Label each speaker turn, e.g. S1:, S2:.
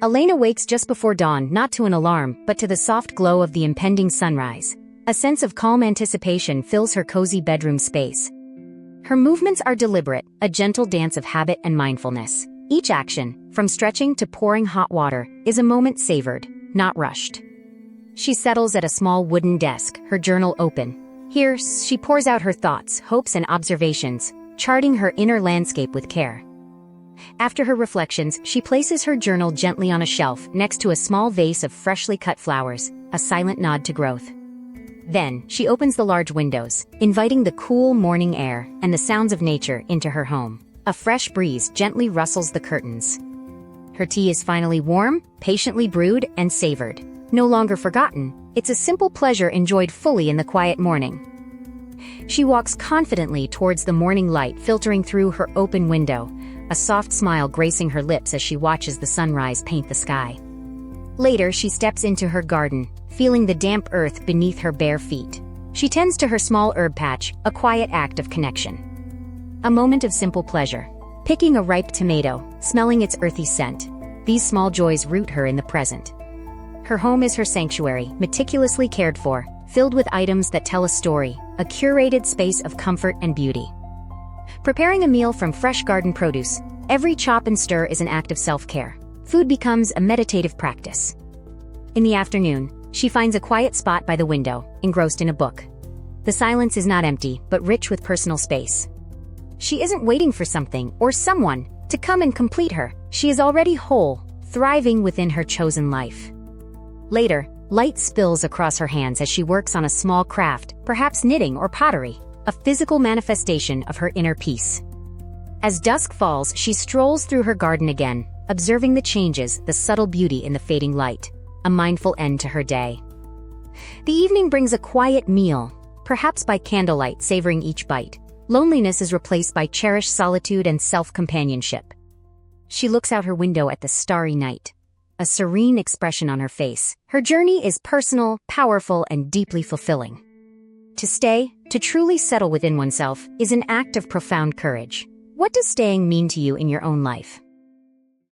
S1: Elena wakes just before dawn, not to an alarm, but to the soft glow of the impending sunrise. A sense of calm anticipation fills her cozy bedroom space. Her movements are deliberate, a gentle dance of habit and mindfulness. Each action, from stretching to pouring hot water, is a moment savored, not rushed. She settles at a small wooden desk, her journal open. Here, she pours out her thoughts, hopes, and observations, charting her inner landscape with care. After her reflections, she places her journal gently on a shelf next to a small vase of freshly cut flowers, a silent nod to growth. Then, she opens the large windows, inviting the cool morning air and the sounds of nature into her home. A fresh breeze gently rustles the curtains. Her tea is finally warm, patiently brewed, and savored. No longer forgotten, it's a simple pleasure enjoyed fully in the quiet morning. She walks confidently towards the morning light filtering through her open window, a soft smile gracing her lips as she watches the sunrise paint the sky. Later, she steps into her garden, feeling the damp earth beneath her bare feet. She tends to her small herb patch, a quiet act of connection. A moment of simple pleasure. Picking a ripe tomato, smelling its earthy scent. These small joys root her in the present. Her home is her sanctuary, meticulously cared for, filled with items that tell a story, a curated space of comfort and beauty. Preparing a meal from fresh garden produce, every chop and stir is an act of self-care. Food becomes a meditative practice. In the afternoon, she finds a quiet spot by the window, engrossed in a book. The silence is not empty, but rich with personal space. She isn't waiting for something or someone to come and complete her. She is already whole, thriving within her chosen life. Later, light spills across her hands as she works on a small craft, perhaps knitting or pottery, a physical manifestation of her inner peace. As dusk falls, she strolls through her garden again, observing the changes, the subtle beauty in the fading light, a mindful end to her day. The evening brings a quiet meal, perhaps by candlelight, savoring each bite. Loneliness is replaced by cherished solitude and self-companionship. She looks out her window at the starry night, a serene expression on her face. Her journey is personal, powerful, and deeply fulfilling. To stay, to truly settle within oneself, is an act of profound courage. What does staying mean to you in your own life?